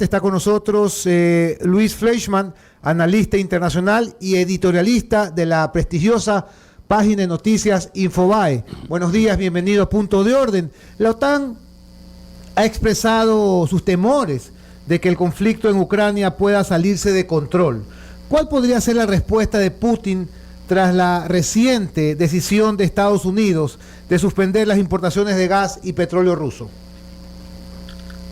Está con nosotros Luis Fleischmann, analista internacional y editorialista de la prestigiosa página de noticias Infobae. Buenos días, bienvenido a Punto de Orden. La OTAN ha expresado sus temores de que el conflicto en Ucrania pueda salirse de control. ¿Cuál podría ser la respuesta de Putin tras la reciente decisión de Estados Unidos de suspender las importaciones de gas y petróleo ruso?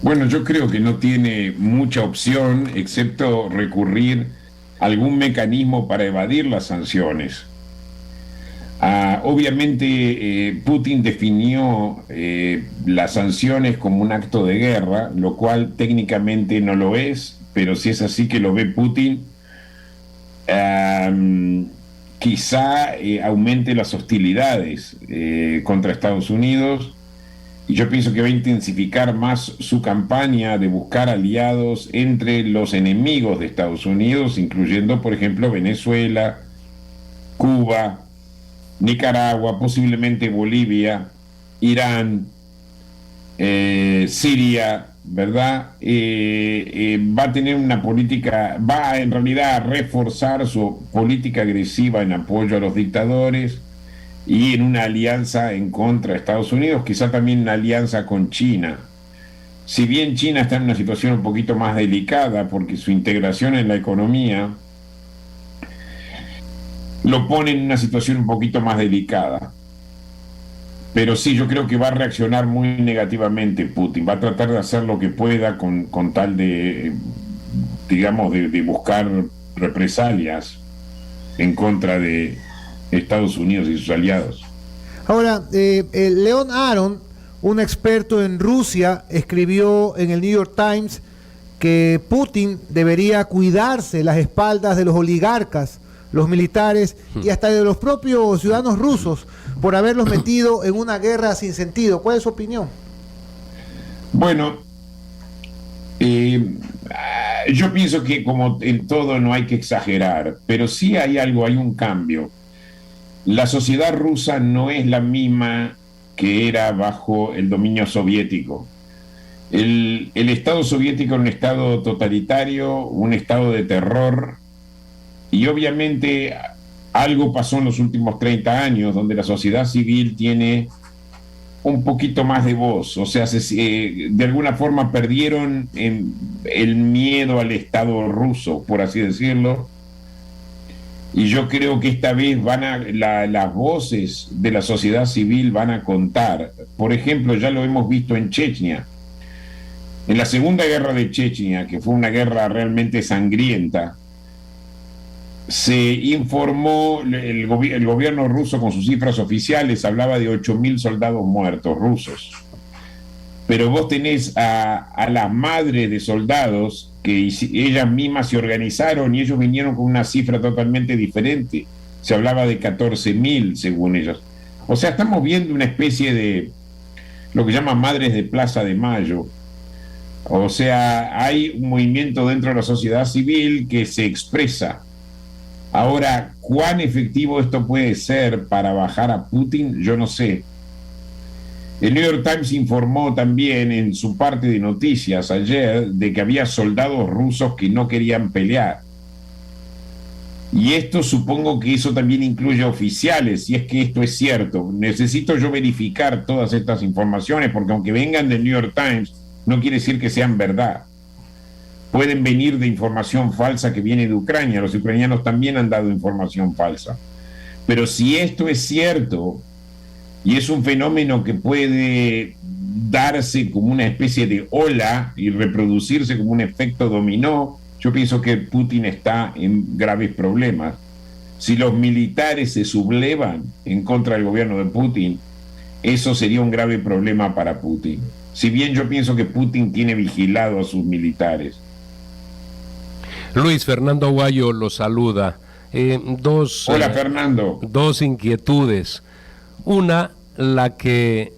Bueno, yo creo que no tiene mucha opción excepto recurrir a algún mecanismo para evadir las sanciones. Obviamente Putin definió las sanciones como un acto de guerra, lo cual técnicamente no lo es, pero si es así que lo ve Putin, quizá aumente las hostilidades contra Estados Unidos. Y yo pienso que va a intensificar más su campaña de buscar aliados entre los enemigos de Estados Unidos, incluyendo, por ejemplo, Venezuela, Cuba, Nicaragua, posiblemente Bolivia, Irán, Siria, ¿verdad? Va a tener una política, va en realidad a reforzar su política agresiva en apoyo a los dictadores y en una alianza en contra de Estados Unidos, quizá también una alianza con China. Si bien China está en una situación un poquito más delicada porque su integración en la economía lo pone en una situación un poquito más delicada. Pero sí, yo creo que va a reaccionar muy negativamente Putin, va a tratar de hacer lo que pueda con tal de, digamos, de buscar represalias en contra de Estados Unidos y sus aliados. Ahora, Leon Aron, un experto en Rusia, escribió en el New York Times que Putin debería cuidarse las espaldas de los oligarcas, los militares y hasta de los propios ciudadanos rusos por haberlos metido en una guerra sin sentido. ¿Cuál es su opinión? Bueno, yo pienso que como en todo no hay que exagerar, pero sí hay algo, hay un cambio. La sociedad rusa no es la misma que era bajo el dominio soviético. El Estado soviético era un Estado totalitario, un Estado de terror, y obviamente algo pasó en los últimos 30 años donde la sociedad civil tiene un poquito más de voz, o sea, de alguna forma perdieron el miedo al Estado ruso, por así decirlo. Y yo creo que esta vez las voces de la sociedad civil van a contar. Por ejemplo, ya lo hemos visto en Chechnya. En la Segunda Guerra de Chechnya, que fue una guerra realmente sangrienta, se informó, el gobierno ruso con sus cifras oficiales hablaba de 8.000 soldados muertos rusos. Pero vos tenés a las madres de soldados que ellas mismas se organizaron y ellos vinieron con una cifra totalmente diferente. Se hablaba de 14.000 según ellos. O sea, estamos viendo una especie de lo que llaman madres de Plaza de Mayo. O sea, hay un movimiento dentro de la sociedad civil que se expresa. Ahora, ¿cuán efectivo esto puede ser para bajar a Putin? Yo no sé. El New York Times informó también en su parte de noticias ayer de que había soldados rusos que no querían pelear. Y esto supongo que eso también incluye oficiales, si es que esto es cierto. Necesito yo verificar todas estas informaciones porque aunque vengan del New York Times, no quiere decir que sean verdad. Pueden venir de información falsa que viene de Ucrania. Los ucranianos también han dado información falsa. Pero si esto es cierto y es un fenómeno que puede darse como una especie de ola y reproducirse como un efecto dominó, yo pienso que Putin está en graves problemas. Si los militares se sublevan en contra del gobierno de Putin, eso sería un grave problema para Putin. Si bien yo pienso que Putin tiene vigilado a sus militares. Luis, Fernando Aguayo lo saluda. Hola, Fernando. Dos inquietudes. Una, la que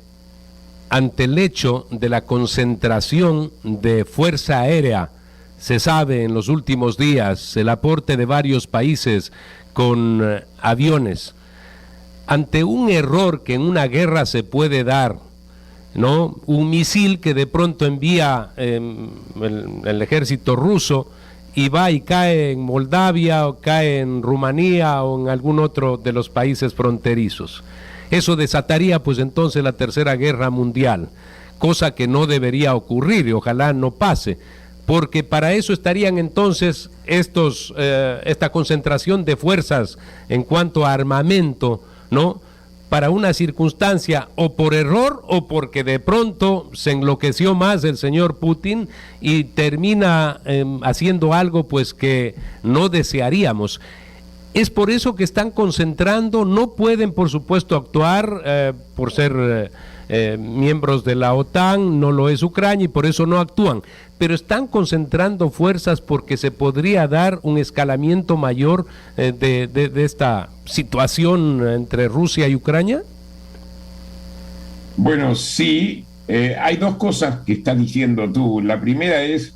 ante el hecho de la concentración de fuerza aérea, se sabe en los últimos días el aporte de varios países con aviones, ante un error que en una guerra se puede dar, ¿no? Un misil que de pronto envía el ejército ruso y va y cae en Moldavia o cae en Rumanía o en algún otro de los países fronterizos. Eso desataría pues entonces la Tercera Guerra Mundial, cosa que no debería ocurrir y ojalá no pase, porque para eso estarían entonces esta concentración de fuerzas en cuanto a armamento, ¿no? Para una circunstancia o por error o porque de pronto se enloqueció más el señor Putin y termina haciendo algo pues que no desearíamos. Es por eso que están concentrando, no pueden por supuesto actuar por ser miembros de la OTAN, no lo es Ucrania y por eso no actúan, pero están concentrando fuerzas porque se podría dar un escalamiento mayor de esta situación entre Rusia y Ucrania. Bueno, sí, hay dos cosas que estás diciendo tú. La primera es,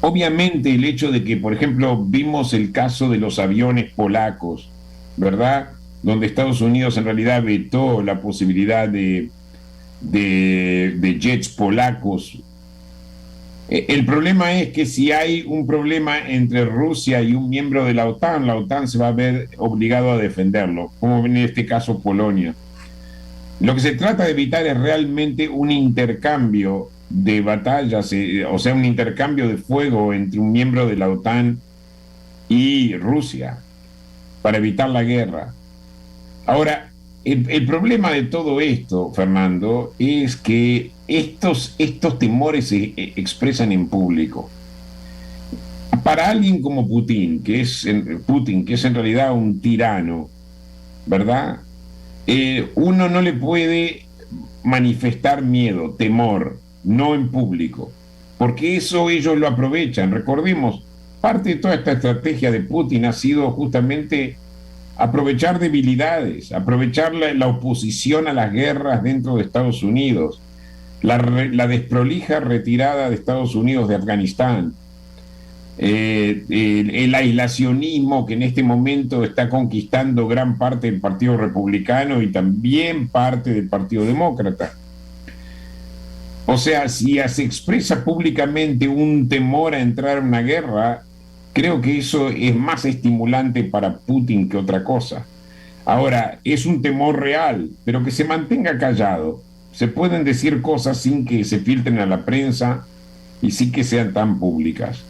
obviamente, el hecho de que, por ejemplo, vimos el caso de los aviones polacos, ¿verdad?, donde Estados Unidos en realidad vetó la posibilidad de jets polacos. El problema es que si hay un problema entre Rusia y un miembro de la OTAN se va a ver obligado a defenderlo, como en este caso Polonia. Lo que se trata de evitar es realmente un intercambio de batallas, o sea, un intercambio de fuego entre un miembro de la OTAN y Rusia, para evitar la guerra. Ahora, el problema de todo esto, Fernando, es que estos temores se expresan en público. Para alguien como Putin, que es en realidad un tirano, ¿verdad?, uno no le puede manifestar miedo, temor, no en público, porque eso ellos lo aprovechan. Recordemos, parte de toda esta estrategia de Putin ha sido justamente aprovechar debilidades, aprovechar la oposición a las guerras dentro de Estados Unidos, la desprolija retirada de Estados Unidos de Afganistán, el aislacionismo que en este momento está conquistando gran parte del Partido Republicano y también parte del Partido Demócrata. O sea, si se expresa públicamente un temor a entrar en una guerra, creo que eso es más estimulante para Putin que otra cosa. Ahora, es un temor real, pero que se mantenga callado. Se pueden decir cosas sin que se filtren a la prensa y sin que sean tan públicas.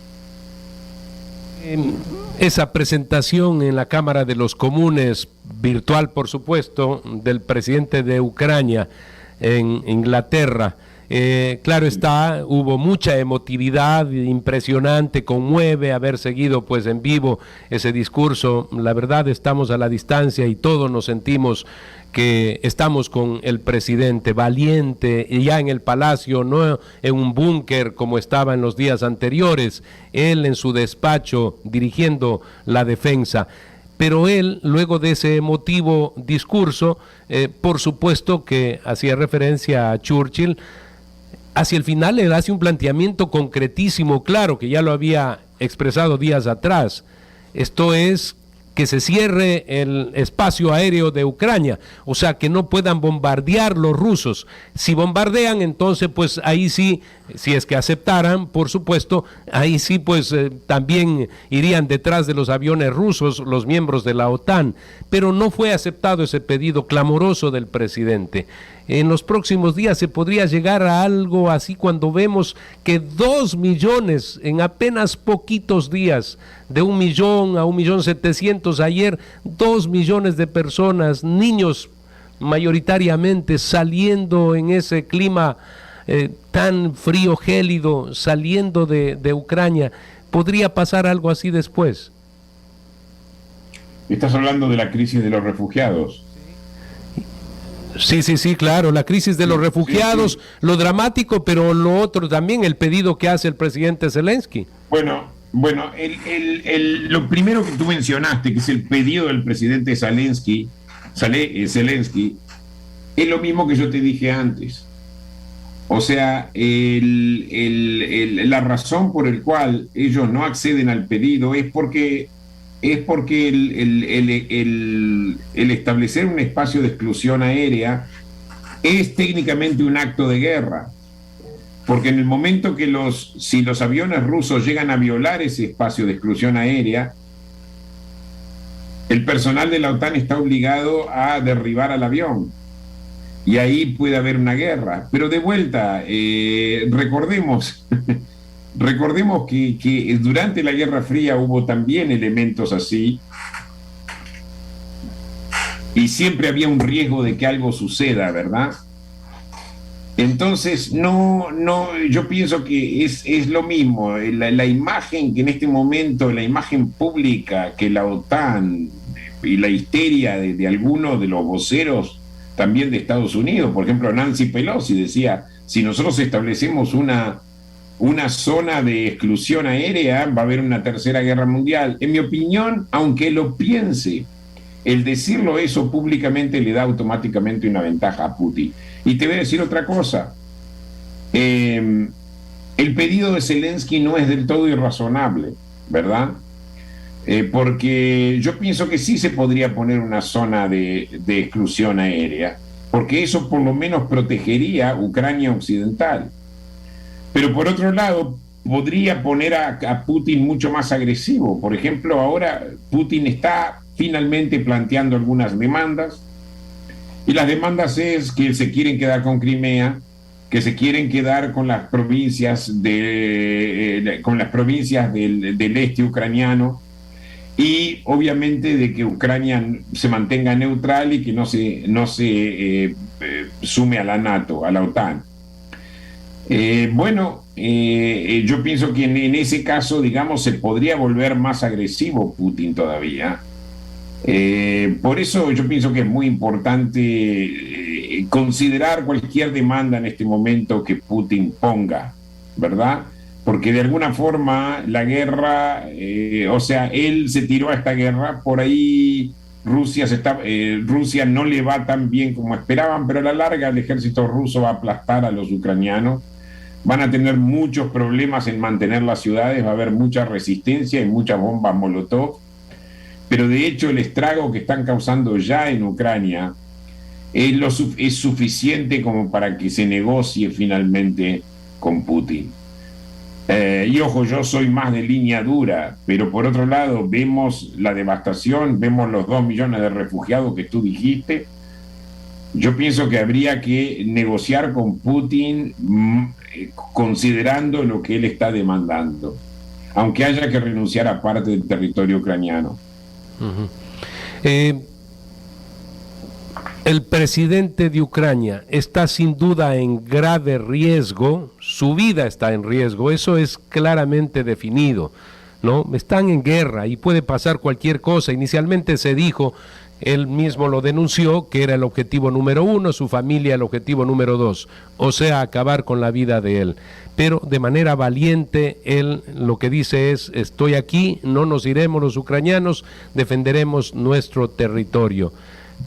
Esa presentación en la Cámara de los Comunes, virtual por supuesto, del presidente de Ucrania en Inglaterra, claro está, hubo mucha emotividad, impresionante, conmueve haber seguido pues en vivo ese discurso. La verdad, estamos a la distancia y todos nos sentimos que estamos con el presidente valiente, y ya en el palacio, no en un búnker como estaba en los días anteriores, él en su despacho dirigiendo la defensa. Pero él, luego de ese emotivo discurso, por supuesto que hacía referencia a Churchill, hacia el final le hace un planteamiento concretísimo, claro, que ya lo había expresado días atrás. Esto es que se cierre el espacio aéreo de Ucrania, o sea, que no puedan bombardear los rusos. Si bombardean, entonces pues ahí sí, si es que aceptaran, por supuesto, ahí sí pues también irían detrás de los aviones rusos los miembros de la OTAN, pero no fue aceptado ese pedido clamoroso del presidente. En los próximos días se podría llegar a algo así cuando vemos que 2 millones en apenas poquitos días, de 1 millón a 1.700.000 ayer, 2 millones de personas, niños mayoritariamente, saliendo en ese clima tan frío, gélido, saliendo de Ucrania. ¿Podría pasar algo así después? Estás hablando de la crisis de los refugiados. Sí, claro, la crisis de los refugiados, lo dramático, pero lo otro también, el pedido que hace el presidente Zelensky. Bueno, lo primero que tú mencionaste, que es el pedido del presidente Zelensky, es lo mismo que yo te dije antes. O sea, la razón por la cual ellos no acceden al pedido es porque el establecer un espacio de exclusión aérea es técnicamente un acto de guerra, porque en el momento que si los aviones rusos llegan a violar ese espacio de exclusión aérea, el personal de la OTAN está obligado a derribar al avión. Y ahí puede haber una guerra. Pero de vuelta, recordemos que durante la Guerra Fría hubo también elementos así, y siempre había un riesgo de que algo suceda, ¿verdad? Entonces, yo pienso que es lo mismo. La imagen que en este momento, la imagen pública que la OTAN y la histeria de algunos de los voceros también de Estados Unidos, por ejemplo, Nancy Pelosi decía, si nosotros establecemos una zona de exclusión aérea, va a haber una tercera guerra mundial. En mi opinión, aunque lo piense, el decirlo eso públicamente le da automáticamente una ventaja a Putin. Y te voy a decir otra cosa. El pedido de Zelensky no es del todo irrazonable, ¿verdad? Porque yo pienso que sí se podría poner una zona de exclusión aérea, porque eso por lo menos protegería Ucrania occidental. Pero por otro lado, podría poner a Putin mucho más agresivo. Por ejemplo, ahora Putin está finalmente planteando algunas demandas, y las demandas es que se quieren quedar con Crimea, que se quieren quedar con las provincias del este ucraniano, y obviamente de que Ucrania se mantenga neutral y que no se sume a la NATO, a la OTAN. Yo pienso que en ese caso, digamos, se podría volver más agresivo Putin todavía. Por eso yo pienso que es muy importante considerar cualquier demanda en este momento que Putin ponga, ¿verdad? Porque de alguna forma la guerra, él se tiró a esta guerra, por ahí Rusia no le va tan bien como esperaban, pero a la larga el ejército ruso va a aplastar a los ucranianos, van a tener muchos problemas en mantener las ciudades, va a haber mucha resistencia y muchas bombas Molotov, pero de hecho el estrago que están causando ya en Ucrania es suficiente como para que se negocie finalmente con Putin. Y ojo, yo soy más de línea dura, pero por otro lado vemos la devastación, vemos los 2 millones de refugiados que tú dijiste. Yo pienso que habría que negociar con Putin considerando lo que él está demandando, aunque haya que renunciar a parte del territorio ucraniano. El presidente de Ucrania está sin duda en grave riesgo, su vida está en riesgo, eso es claramente definido, ¿no? Están en guerra y puede pasar cualquier cosa. Inicialmente se dijo, él mismo lo denunció, que era el objetivo número 1, su familia el objetivo número 2, o sea, acabar con la vida de él. Pero de manera valiente, él lo que dice es, estoy aquí, no nos iremos los ucranianos, defenderemos nuestro territorio.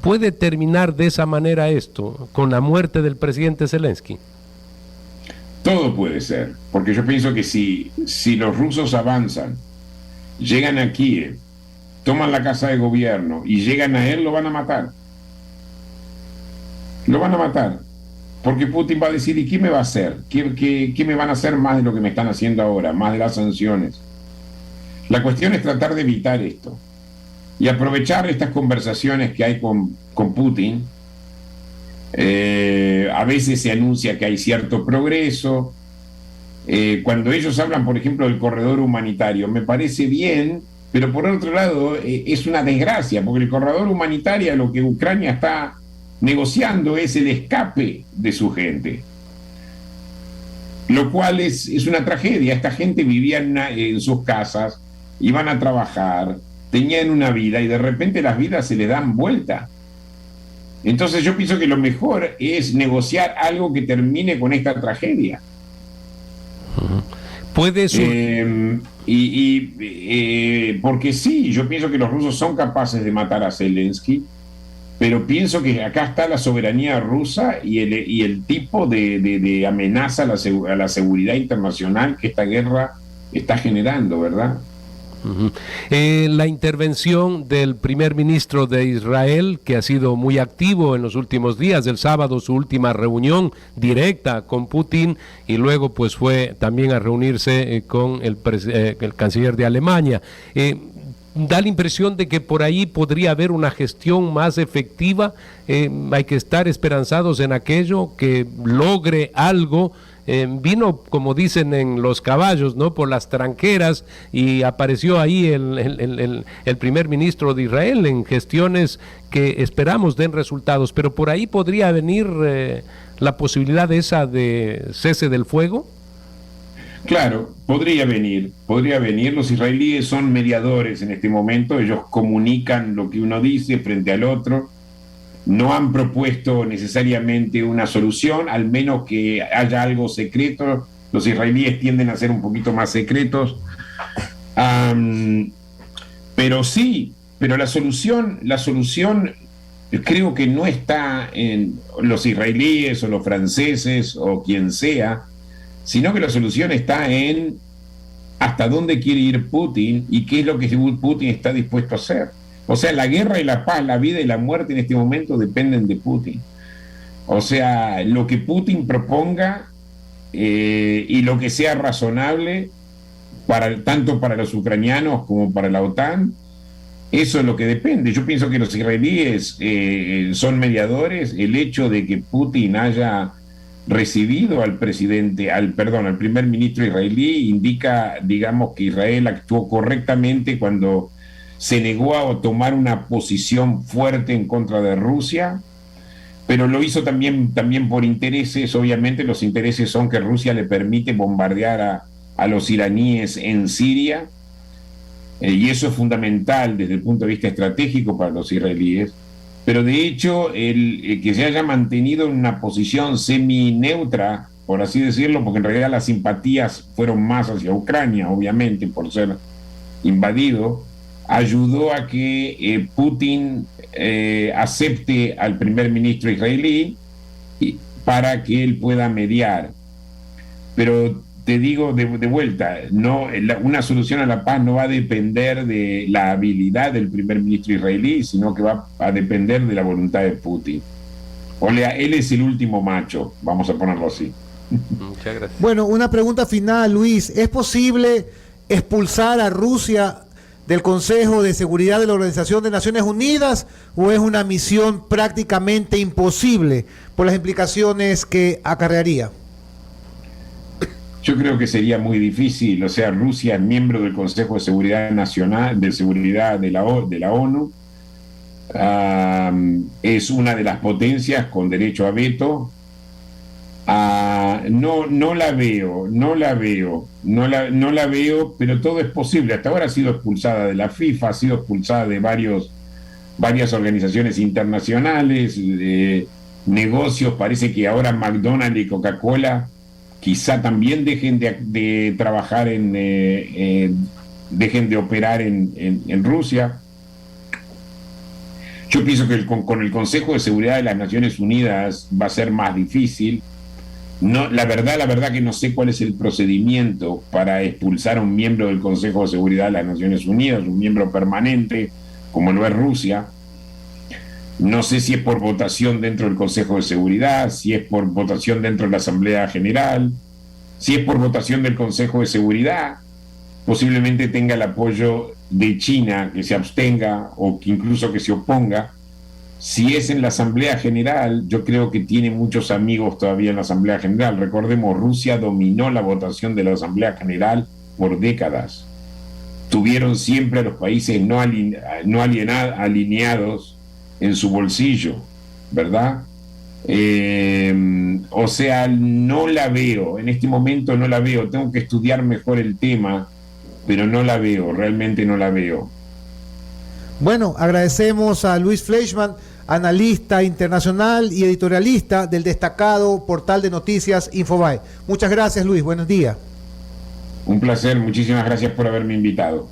¿Puede terminar de esa manera esto, con la muerte del presidente Zelensky? Todo puede ser, porque yo pienso que si los rusos avanzan, llegan a Kiev, toman la casa de gobierno y llegan a él, lo van a matar. Lo van a matar, porque Putin va a decir, ¿y qué me va a hacer? ¿Qué me van a hacer más de lo que me están haciendo ahora, más de las sanciones? La cuestión es tratar de evitar esto y aprovechar estas conversaciones que hay con Putin. A veces se anuncia que hay cierto progreso. Cuando ellos hablan, por ejemplo, del corredor humanitario, me parece bien, pero por otro lado es una desgracia, porque el corredor humanitario, lo que Ucrania está negociando es el escape de su gente, lo cual es una tragedia. Esta gente vivía en sus casas, iban a trabajar, tenían una vida y de repente las vidas se le dan vuelta. Entonces yo pienso que lo mejor es negociar algo que termine con esta tragedia. Puede ser. Porque sí, yo pienso que los rusos son capaces de matar a Zelensky, pero pienso que acá está la soberanía rusa y el tipo de amenaza a la seguridad internacional que esta guerra está generando, ¿verdad? La intervención del primer ministro de Israel, que ha sido muy activo en los últimos días, el sábado su última reunión directa con Putin, y luego pues fue también a reunirse con el canciller de Alemania. Da la impresión de que por ahí podría haber una gestión más efectiva. Hay que estar esperanzados en aquello, que logre algo. Vino, como dicen en los caballos, ¿no?, por las tranqueras, y apareció ahí el primer ministro de Israel en gestiones que esperamos den resultados, pero por ahí podría venir la posibilidad de cese del fuego. Claro, podría venir. Los israelíes son mediadores en este momento, ellos comunican lo que uno dice frente al otro. No han propuesto necesariamente una solución, al menos que haya algo secreto. Los israelíes tienden a ser un poquito más secretos. Pero la solución creo que no está en los israelíes o los franceses o quien sea, sino que la solución está en hasta dónde quiere ir Putin y qué es lo que Putin está dispuesto a hacer. O sea, la guerra y la paz, la vida y la muerte en este momento dependen de Putin. O sea, lo que Putin proponga y lo que sea razonable tanto para los ucranianos como para la OTAN, eso es lo que depende. Yo pienso que los israelíes son mediadores. El hecho de que Putin haya recibido al primer ministro israelí indica, digamos, que Israel actuó correctamente cuando se negó a tomar una posición fuerte en contra de Rusia, pero lo hizo también por intereses. Obviamente los intereses son que Rusia le permite bombardear a los iraníes en Siria, y eso es fundamental desde el punto de vista estratégico para los israelíes. Pero de hecho, el que se haya mantenido en una posición semi-neutra, por así decirlo, porque en realidad las simpatías fueron más hacia Ucrania, obviamente, por ser invadido, ayudó a que Putin acepte al primer ministro israelí para que él pueda mediar. Pero te digo de vuelta, una solución a la paz no va a depender de la habilidad del primer ministro israelí, sino que va a depender de la voluntad de Putin. O sea, él es el último macho, vamos a ponerlo así. Muchas gracias. Bueno, una pregunta final, Luis. ¿Es posible expulsar a Rusia del Consejo de Seguridad de la Organización de Naciones Unidas, o es una misión prácticamente imposible por las implicaciones que acarrearía? Yo creo que sería muy difícil. O sea, Rusia es miembro del Consejo de Seguridad Nacional, de Seguridad de la ONU, es una de las potencias con derecho a veto. No la veo, pero todo es posible. Hasta ahora ha sido expulsada de la FIFA, ha sido expulsada de varias organizaciones internacionales, de negocios. Parece que ahora McDonald's y Coca-Cola quizá también dejen de trabajar dejen de operar en Rusia. Yo pienso que con el Consejo de Seguridad de las Naciones Unidas va a ser más difícil. No, la verdad que no sé cuál es el procedimiento para expulsar a un miembro del Consejo de Seguridad de las Naciones Unidas, un miembro permanente, como lo es Rusia. No sé si es por votación dentro del Consejo de Seguridad, si es por votación dentro de la Asamblea General, si es por votación del Consejo de Seguridad. Posiblemente tenga el apoyo de China, que se abstenga o que incluso que se oponga. Si es en la Asamblea General, yo creo que tiene muchos amigos todavía en la Asamblea General. Recordemos, Rusia dominó la votación de la Asamblea General por décadas. Tuvieron siempre a los países no alineados en su bolsillo, ¿verdad? O sea, no la veo, en este momento no la veo. Tengo que estudiar mejor el tema, pero no la veo, realmente no la veo. Bueno, agradecemos a Luis Fleischmann, analista internacional y editorialista del destacado portal de noticias Infobae. Muchas gracias, Luis, buenos días. Un placer, muchísimas gracias por haberme invitado.